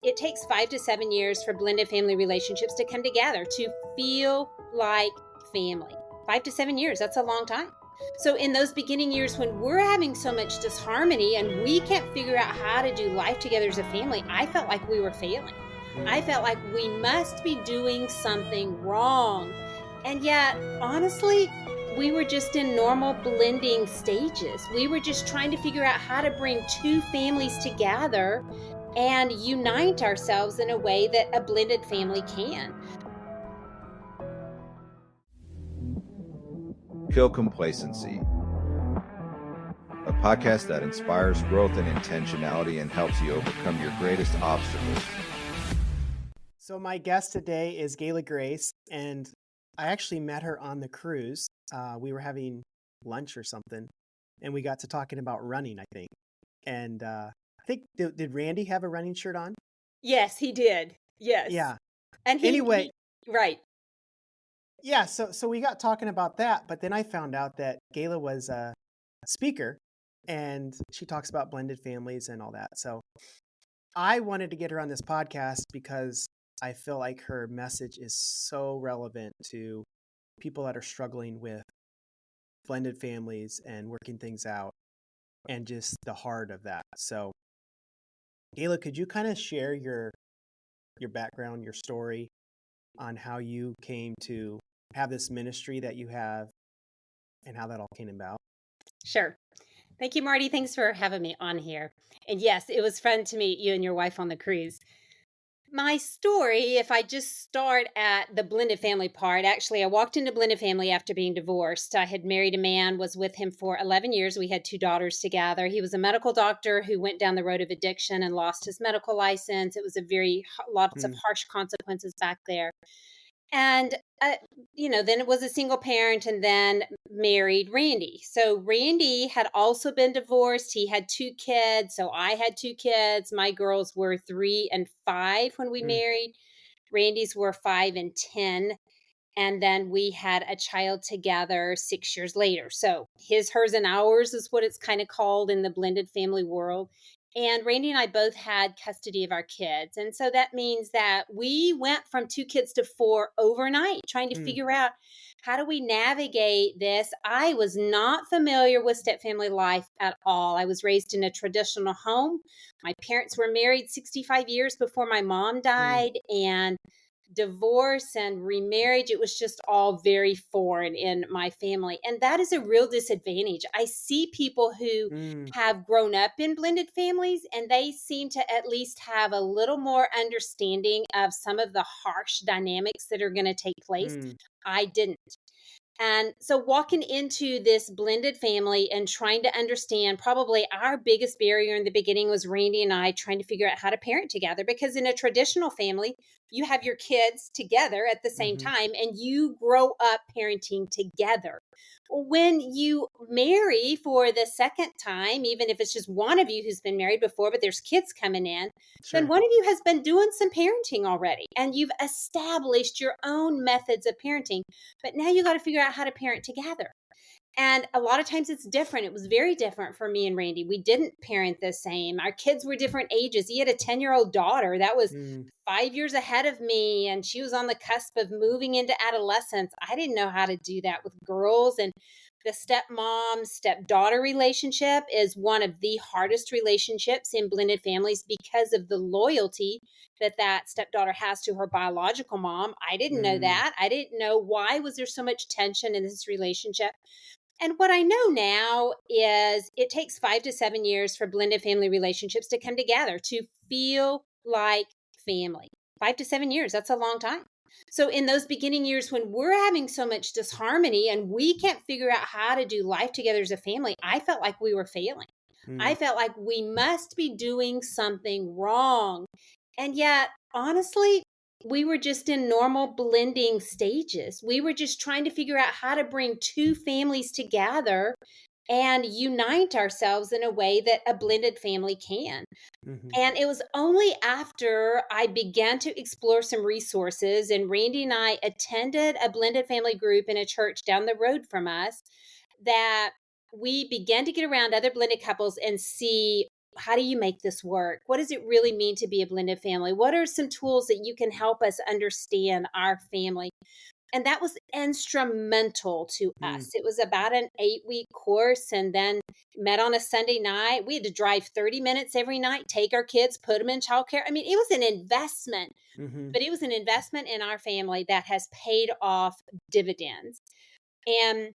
it takes 5 to 7 years for blended family relationships to come together, to feel like family. 5 to 7 years, that's a long time. So in those beginning years when we're having so much disharmony and we can't figure out how to do life together as a family, I felt like we were failing. I felt like we must be doing something wrong. And yet, honestly, we were just in normal blending stages. We were just trying to figure out how to bring two families together and unite ourselves in a way that a blended family can. Kill Complacency, a podcast that inspires growth and intentionality and helps you overcome your greatest obstacles. So my guest today is Gayla Grace, and I actually met her on the cruise. We were having lunch or something, and we got to talking about running, I think. And I think, did Randy have a running shirt on? Yes, he did. Yes. Yeah. And Anyway. Right. Yeah, so we got talking about that, but then I found out that Gayla was a speaker, and she talks about blended families and all that. So I wanted to get her on this podcast because I feel like her message is so relevant to people that are struggling with blended families and working things out and just the heart of that. So Gayla, could you kind of share your background, your story on how you came to have this ministry that you have and how that all came about? Sure. Thank you, Marty. Thanks for having me on here. And yes, it was fun to meet you and your wife on the cruise. My story, if I just start at the blended family part, actually, I walked into blended family after being divorced. I had married a man, was with him for 11 years. We had 2 daughters together. He was a medical doctor who went down the road of addiction and lost his medical license. It was lots of harsh consequences back there. And, then it was a single parent and then married Randy. So Randy had also been divorced. He had 2 kids. So I had 2 kids. My girls were 3 and 5 when we married. Randy's were 5 and 10. And then we had a child together 6 years later. So his, hers, and ours is what it's kind of called in the blended family world. And Randy and I both had custody of our kids. And so that means that we went from 2 kids to 4 overnight, trying to figure out how do we navigate this. I was not familiar with step-family life at all. I was raised in a traditional home. My parents were married 65 years before my mom died. And divorce and remarriage, it was just all very foreign in my family. And that is a real disadvantage. I see people who have grown up in blended families and they seem to at least have a little more understanding of some of the harsh dynamics that are going to take place. I didn't. And so walking into this blended family and trying to understand, probably our biggest barrier in the beginning was Randy and I trying to figure out how to parent together, because in a traditional family, you have your kids together at the same time and you grow up parenting together. When you marry for the second time, even if it's just one of you who's been married before, but there's kids coming in, then one of you has been doing some parenting already and you've established your own methods of parenting, but now you got to figure out how to parent together. And a lot of times it's different. It was very different for me and Randy. We didn't parent the same. Our kids were different ages. He had a 10-year-old daughter that was 5 years ahead of me, and she was on the cusp of moving into adolescence. I didn't know how to do that with girls. And the stepmom, stepdaughter relationship is one of the hardest relationships in blended families because of the loyalty that stepdaughter has to her biological mom. I didn't know that. I didn't know why was there so much tension in this relationship. And what I know now is it takes 5 to 7 years for blended family relationships to come together, to feel like family. 5 to 7 years, that's a long time. So in those beginning years when we're having so much disharmony and we can't figure out how to do life together as a family, I felt like we were failing. I felt like we must be doing something wrong. And yet, honestly, we were just in normal blending stages. We were just trying to figure out how to bring two families together and unite ourselves in a way that a blended family can. And it was only after I began to explore some resources, and Randy and I attended a blended family group in a church down the road from us, that we began to get around other blended couples and see how do you make this work? What does it really mean to be a blended family? What are some tools that you can help us understand our family? And that was instrumental to Mm, us. It was about an 8-week course, and then met on a Sunday night. We had to drive 30 minutes every night, take our kids, put them in childcare. I mean, it was an investment, hmm but it was an investment in our family that has paid off dividends. And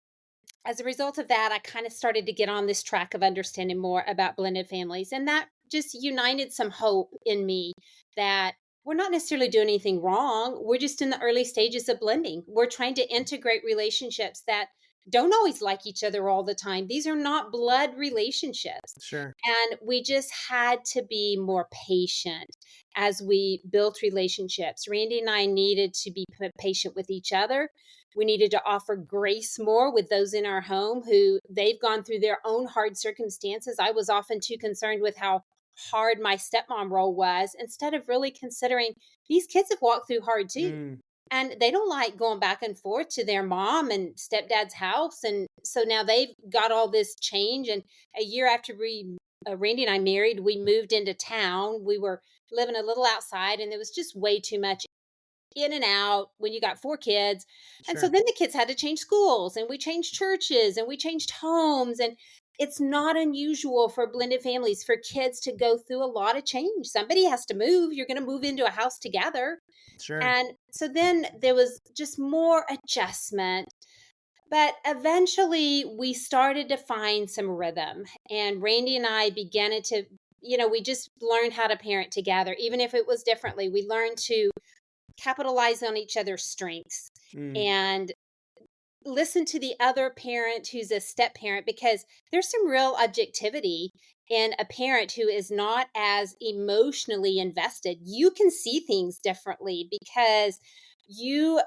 as a result of that, I kind of started to get on this track of understanding more about blended families. And that just united some hope in me that we're not necessarily doing anything wrong. We're just in the early stages of blending. We're trying to integrate relationships that don't always like each other all the time. These are not blood relationships. Sure. And we just had to be more patient as we built relationships. Randy and I needed to be patient with each other. We needed to offer grace more with those in our home who they've gone through their own hard circumstances. I was often too concerned with how hard my stepmom role was instead of really considering these kids have walked through hard too. Mm, And they don't like going back and forth to their mom and stepdad's house. And so now they've got all this change. And a year after Randy and I married, we moved into town. We were living a little outside, and there was just way too much in and out when you got 4 kids. And so sure. then the kids had to change schools, and we changed churches, and we changed homes. And it's not unusual for blended families for kids to go through a lot of change. Somebody has to move. You're going to move into a house together. Sure. And so then there was just more adjustment. But eventually we started to find some rhythm. And Randy and I began to, we just learned how to parent together, even if it was differently. We learned to capitalize on each other's strengths Mm, and listen to the other parent who's a step parent, because there's some real objectivity in a parent who is not as emotionally invested. You can see things differently because you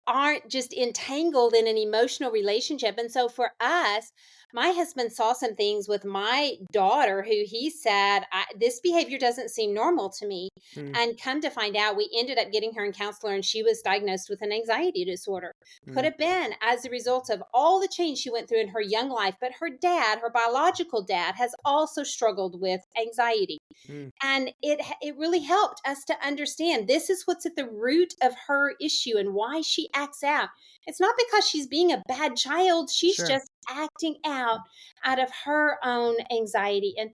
aren't just entangled in an emotional relationship. And so for us, my husband saw some things with my daughter who he said, this behavior doesn't seem normal to me. mm, And come to find out, we ended up getting her in counselor, and she was diagnosed with an anxiety disorder. Could mm, have been as a result of all the change she went through in her young life. But her dad, her biological dad, has also struggled with anxiety. mm, And it really helped us to understand this is what's at the root of her issue and why she acts out. It's not because she's being a bad child. She's sure. just acting out of her own anxiety. And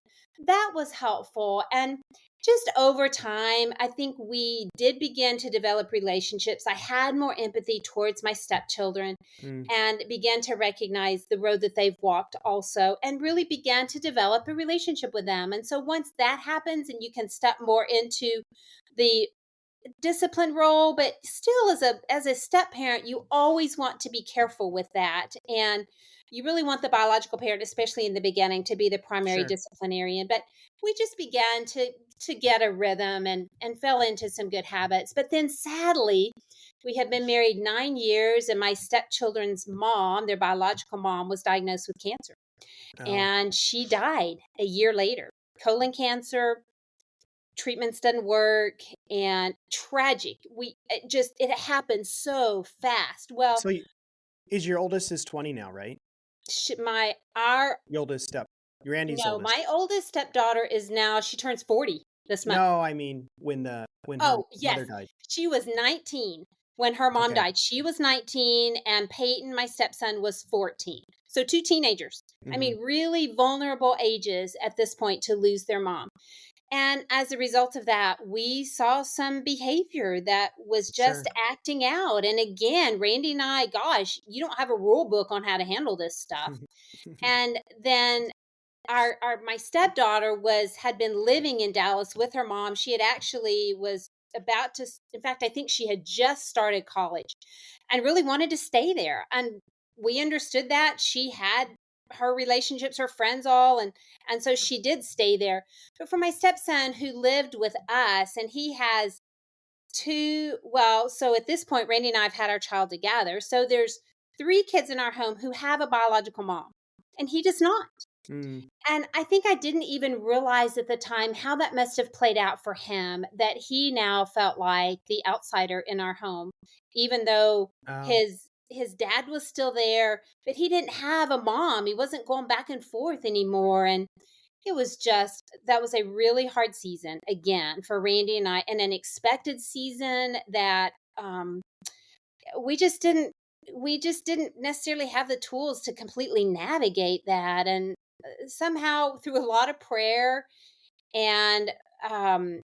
that was helpful. And just over time, I think we did begin to develop relationships. I had more empathy towards my stepchildren Mm, and began to recognize the road that they've walked also, and really began to develop a relationship with them. And so once that happens and you can step more into the discipline role, but still as a step parent, you always want to be careful with that. And you really want the biological parent, especially in the beginning, to be the primary sure. disciplinarian. But we just began to get a rhythm and fell into some good habits. But then sadly, we had been married 9 years, and my stepchildren's mom, their biological mom, was diagnosed with cancer. Oh, And she died a year later. Colon cancer, treatments didn't work, and tragic. It happened so fast. Well, so is your oldest is 20 now, right? my our Your oldest step, Randy's no, oldest. my oldest stepdaughter is now, she turns 40 this month. No, I mean when her Oh, mother yes. died. She was 19 when her mom Okay. died. She was 19, and Peyton, my stepson, was 14. So two teenagers. I hmm mean, really vulnerable ages at this point to lose their mom. And as a result of that, we saw some behavior that was just Sure. acting out. And again, Randy and I, gosh, you don't have a rule book on how to handle this stuff. And then our my stepdaughter had been living in Dallas with her mom. She had actually was about to, in fact, I think she had just started college and really wanted to stay there. And we understood that she had her relationships, her friends all, and so she did stay there. But for my stepson who lived with us, and he has so at this point, Randy and I have had our child together. So there's 3 kids in our home who have a biological mom, and he does not. Mm, And I think I didn't even realize at the time how that must have played out for him, that he now felt like the outsider in our home, even though oh, his dad was still there, but he didn't have a mom. He wasn't going back and forth anymore. And that was a really hard season again for Randy and I, and an expected season that we just didn't we just didn't necessarily have the tools to completely navigate that. And somehow through a lot of prayer and um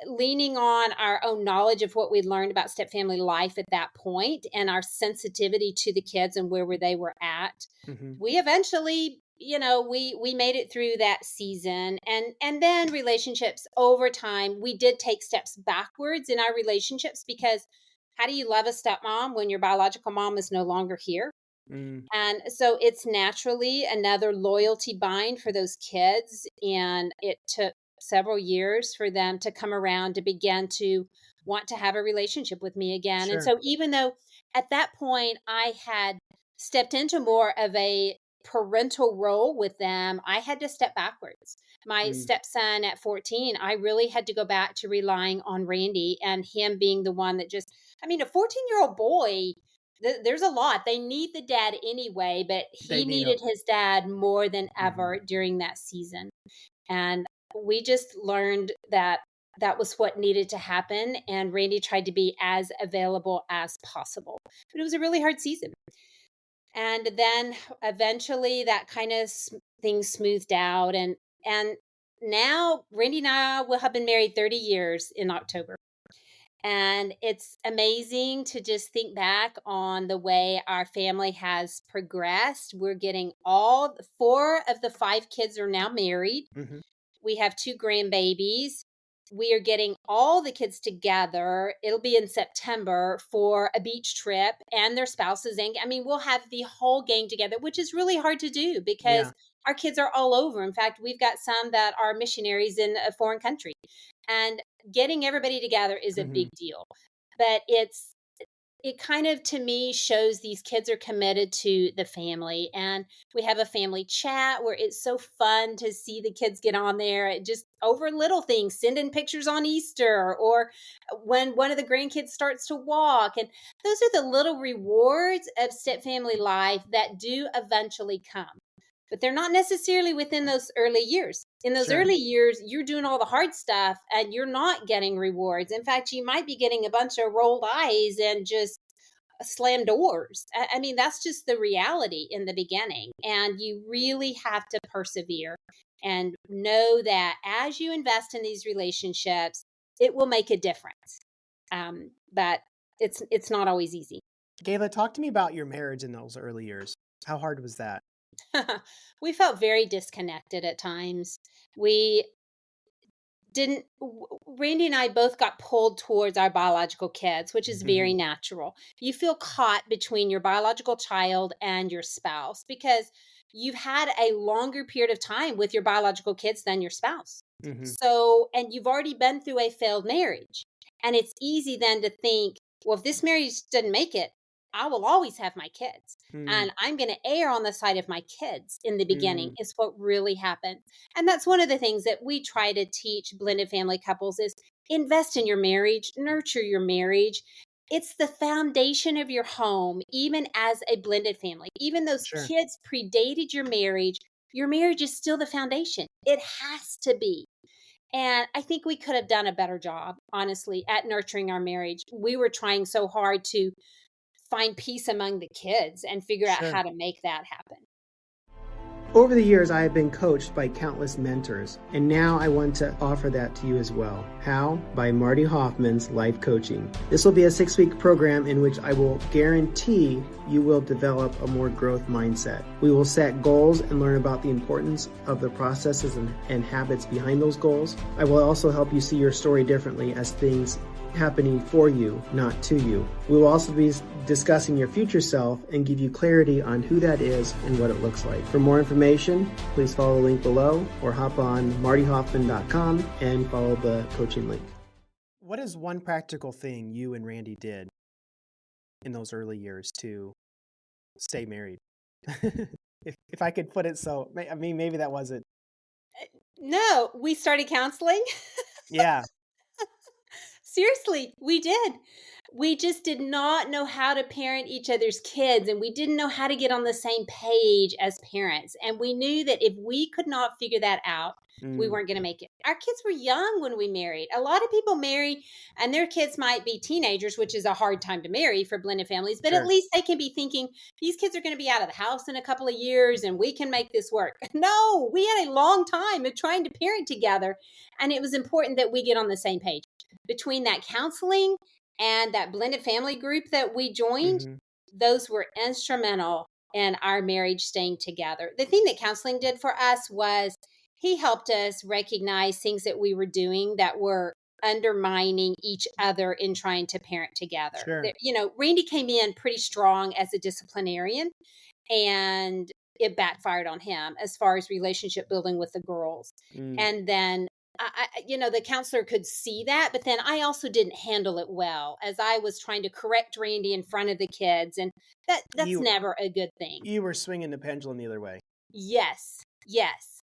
leaning on our own knowledge of what we'd learned about step family life at that point and our sensitivity to the kids and where they were at, Hmm. we eventually, we made it through that season. And then relationships over time, we did take steps backwards in our relationships, because how do you love a stepmom when your biological mom is no longer here? Mm, And so it's naturally another loyalty bind for those kids. And it took several years for them to come around to begin to want to have a relationship with me again. And sure. so even though at that point I had stepped into more of a parental role with them, I had to step backwards. My Mm, stepson at 14, I really had to go back to relying on Randy and him being the one that just, I mean, a 14-year-old boy, there's a lot. They need the dad anyway, but they he need them. needed his dad more than Hmm. ever during that season. And we just learned that that was what needed to happen. And Randy tried to be as available as possible. But it was a really hard season. And then eventually that kind of things smoothed out. And now Randy and I will have been married 30 years in October. And it's amazing to just think back on the way our family has progressed. We're getting all four of the five kids are now married. Hmm. We have two grandbabies. We are getting all the kids together. It'll be in September for a beach trip and their spouses. And I mean, we'll have the whole gang together, which is really hard to do because Yeah. our kids are all over. In fact, we've got some that are missionaries in a foreign country. And getting everybody together is a Hmm. big deal. But it kind of, to me, shows these kids are committed to the family. And we have a family chat where it's so fun to see the kids get on there, just over little things, sending pictures on Easter, or when one of the grandkids starts to walk. And those are the little rewards of step family life that do eventually come, but they're not necessarily within those early years. In those Sure. early years, you're doing all the hard stuff and you're not getting rewards. In fact, you might be getting a bunch of rolled eyes and just slam doors. I mean, that's just the reality in the beginning. And you really have to persevere and know that as you invest in these relationships, it will make a difference. But it's not always easy. Gayla, talk to me about your marriage in those early years. How hard was that? We felt very disconnected at times. We didn't Randy and I both got pulled towards our biological kids, which is very Hmm. natural. You feel caught between your biological child and your spouse because you've had a longer period of time with your biological kids than your spouse. Hmm. So, and you've already been through a failed marriage. And it's easy then to think, well, if this marriage doesn't make it, I will always have my kids. Mm, And I'm going to err on the side of my kids in the beginning, mm, is what really happened. And that's one of the things that we try to teach blended family couples is invest in your marriage, nurture your marriage. It's the foundation of your home, even as a blended family. Even those sure. kids predated your marriage is still the foundation. It has to be. And I think we could have done a better job, honestly, at nurturing our marriage. We were trying so hard to find peace among the kids and figure out Sure. how to make that happen. Over the years, I have been coached by countless mentors, and now I want to offer that to you as well. How? By Marty Hofmann's Life Coaching. This will be a 6-week program in which I will guarantee you will develop a more growth mindset. We will set goals and learn about the importance of the processes and habits behind those goals. I will also help you see your story differently as things happening for you, not to you. We will also be discussing your future self and give you clarity on who that is and what it looks like. For more information, please follow the link below or hop on martyhoffman.com and follow the coaching link. What is one practical thing you and Randy did in those early years to stay married? if I could put it so, I mean, maybe that wasn't. No, we started counseling. Yeah. Seriously, we did. We just did not know how to parent each other's kids, and we didn't know how to get on the same page as parents. And we knew that if we could not figure that out, we Mm, weren't going to make it. Our kids were young when we married. A lot of people marry and their kids might be teenagers, which is a hard time to marry for blended families, but at sure. least they can be thinking these kids are going to be out of the house in a couple of years and we can make this work. No, we had a long time of trying to parent together, and it was important that we get on the same page. Between that counseling and that blended family group that we joined, Hmm. those were instrumental in our marriage staying together. The thing that counseling did for us was he helped us recognize things that we were doing that were undermining each other in trying to parent together. Sure. Randy came in pretty strong as a disciplinarian, and it backfired on him as far as relationship building with the girls. Mm, And then the counselor could see that, but then I also didn't handle it well as I was trying to correct Randy in front of the kids, and that's you never a good thing. you were swinging the pendulum the other way. Yes, yes.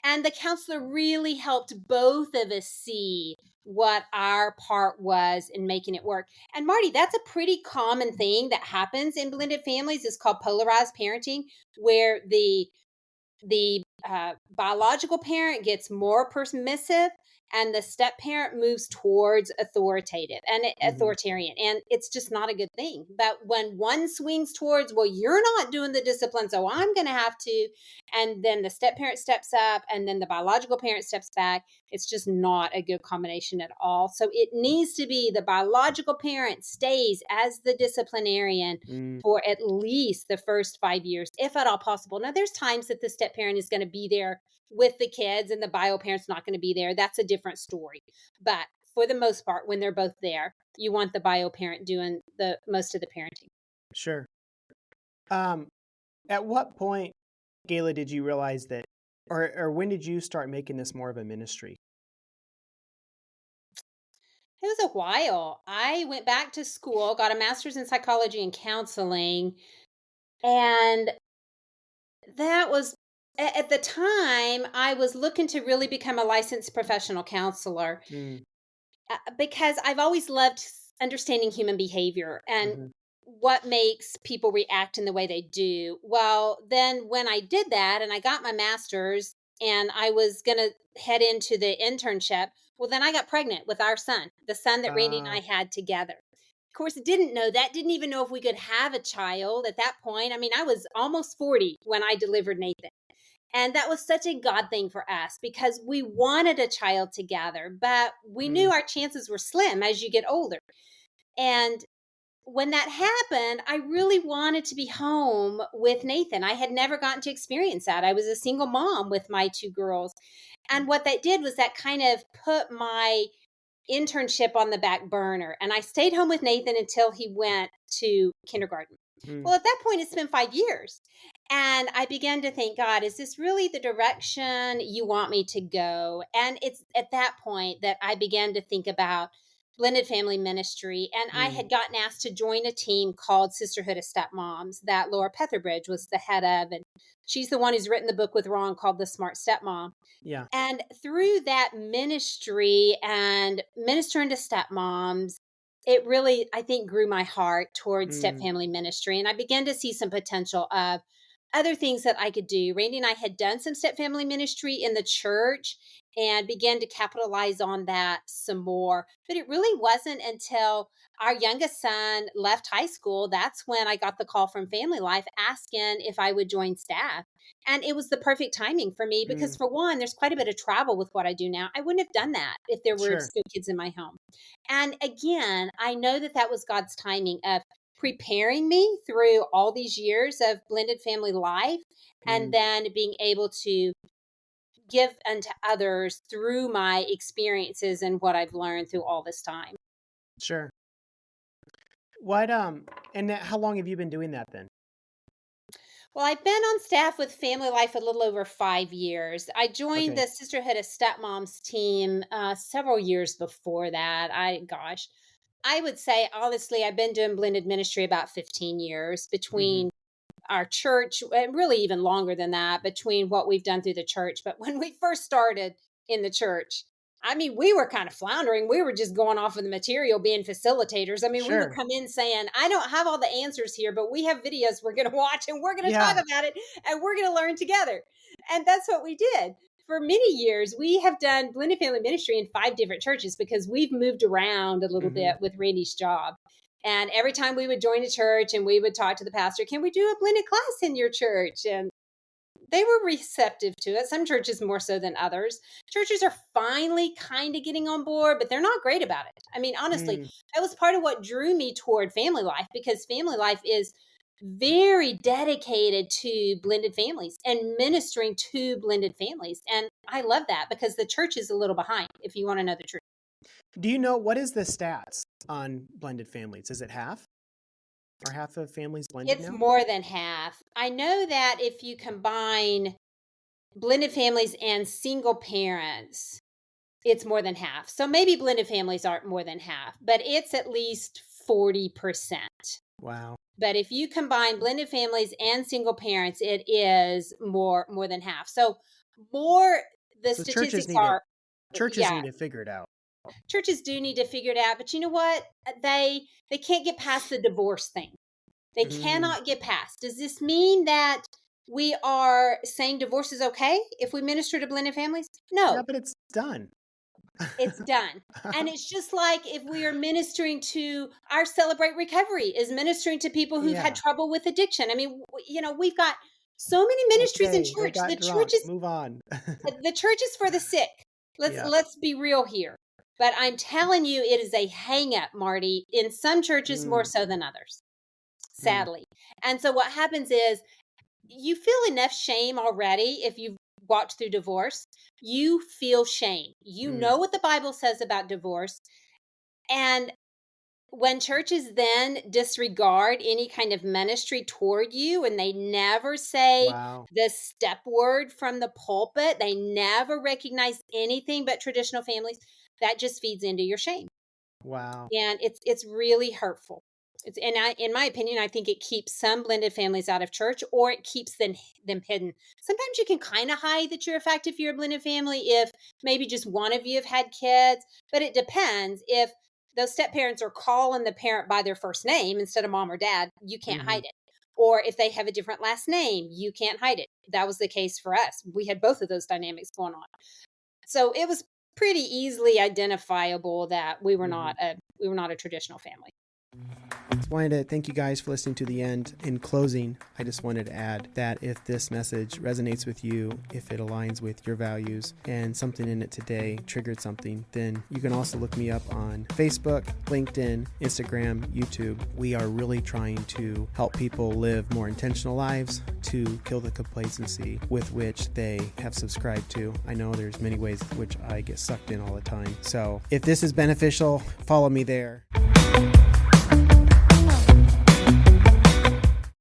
And the counselor really helped both of us see what our part was in making it work. And Marty, that's a pretty common thing that happens in blended families. It's called polarized parenting, where the biological parent gets more permissive and the step parent moves towards Hmm. authoritarian, and it's just not a good thing. But when one swings towards, well, you're not doing the discipline, so I'm going to have to, and then the step parent steps up and then the biological parent steps back, it's just not a good combination at all. So it needs to be the biological parent stays as the disciplinarian Mm, for at least the first 5 years, if at all possible. Now, there's times that the step parent is going to be there with the kids and the bio parent's not going to be there. That's a different story. But for the most part, when they're both there, you want the bio parent doing the most of the parenting. sure. Um, at what point, Gayla, did you realize that, or when did you start making this more of a ministry? It was a while. I went back to school, got a master's in psychology and counseling, and that was at the time I was looking to really become a licensed professional counselor. Mm, Because I've always loved understanding human behavior and hmm. what makes people react in the way they do. Well, then when I did that and I got my master's and I was going to head into the internship, well, then I got pregnant with our son, the son that Randy and I Uh, had together. Of course, didn't know that, didn't even know if we could have a child at that point. I mean, I was almost 40 when I delivered Nathan. And that was such a God thing for us because we wanted a child together, but we mm, knew our chances were slim as you get older. And when that happened, I really wanted to be home with Nathan. I had never gotten to experience that. I was a single mom with my two girls. And what that did was that kind of put my internship on the back burner. And I stayed home with Nathan until he went to kindergarten. mm, Well, at that point, it's been 5 years. And I began to think, God, is this really the direction you want me to go? And it's at that point that I began to think about blended family ministry. And I mm, had gotten asked to join a team called Sisterhood of Stepmoms that Laura Petherbridge was the head of. And she's the one who's written the book with Ron called The Smart Stepmom. yeah. And through that ministry and ministering to stepmoms, it really, I think, grew my heart towards step Mm, family ministry. And I began to see some potential of other things that I could do. Randy and I had done some step family ministry in the church and began to capitalize on that some more. But it really wasn't until our youngest son left high school that's when I got the call from Family Life asking if I would join staff. And it was the perfect timing for me because, mm, for one, there's quite a bit of travel with what I do now. I wouldn't have done that if there were sure. still kids in my home. And again, I know that that was God's timing of preparing me through all these years of blended family life and Mm, then being able to give unto others through my experiences and what I've learned through all this time. sure. What, and how long have you been doing that then? Well, I've been on staff with Family Life a little over 5 years. I joined Okay. the Sisterhood of Stepmoms team several years before that. I would say honestly, I've been doing blended ministry about 15 years Hmm. between our church, and really even longer than that, between what we've done through the church. But when we first started in the church, I mean, we were kind of floundering. We were just going off of the material, being facilitators. I mean, we would Sure. come in saying, I don't have all the answers here, but we have videos we're going to watch and we're going to talk Yeah. about it and we're going to learn together. And that's what we did. For many years, we have done blended family ministry in 5 different churches because we've moved around a little Mhm. bit with Randy's job. And every time we would join a church and we would talk to the pastor, can we do a blended class in your church? And they were receptive to it. Some churches more so than others. Churches are finally kind of getting on board, but they're not great about it. I mean, honestly, Mm. that was part of what drew me toward family life, because family life is very dedicated to blended families and ministering to blended families. And I love that because the church is a little behind, if you want to know the truth. Do you know what is the stats on blended families? Is it half? Are half of families blended It's now? more than half. I know that if you combine blended families and single parents, it's more than half. So maybe blended families aren't more than half, but it's at least 40%. Wow. But if you combine blended families and single parents, it is more than half. So more the So churches statistics need to are, yeah, figure it out. churches do need to figure it out, but you know what? They can't get past the divorce thing. They Mm. cannot get past. Does this mean that we are saying divorce is okay if we minister to blended families? Yeah, No, but it's done. it's done. And it's just like if we are ministering to our Celebrate Recovery is ministering to people who've had Yeah. trouble with addiction. I mean, we've got so many ministries in Okay, they church. got drunk. Move on. The church is for the sick. Yeah. Let's be real here. But I'm telling you, it is a hang up, Marty, in some churches more Mm. so than others, Mm. sadly. And so what happens is you feel enough shame already if you've walked through divorce. You feel shame. You Mm. know what the Bible says about divorce. And when churches then disregard any kind of ministry toward you and they never say Wow. the step word from the pulpit, they never recognize anything but traditional families, that just feeds into your shame. Wow. And it's really hurtful. In my opinion, I think it keeps some blended families out of church, or it keeps them hidden. Sometimes you can kind of hide that you're a fact if you're a blended family, if maybe just one of you have had kids, but it depends. If those step parents are calling the parent by their first name instead of mom or dad, you can't Mhm. hide it. Or if they have a different last name, you can't hide it. That was the case for us. We had both of those dynamics going on. So it was pretty easily identifiable that we were Mhm. not a traditional family. Just wanted to thank you guys for listening to the end. In closing, I just wanted to add that if this message resonates with you, if it aligns with your values, and something in it today triggered something, then you can also look me up on Facebook, LinkedIn, Instagram, YouTube. We are really trying to help people live more intentional lives, to kill the complacency with which they have subscribed to. I know there's many ways which I get sucked in all the time. So if this is beneficial, follow me there.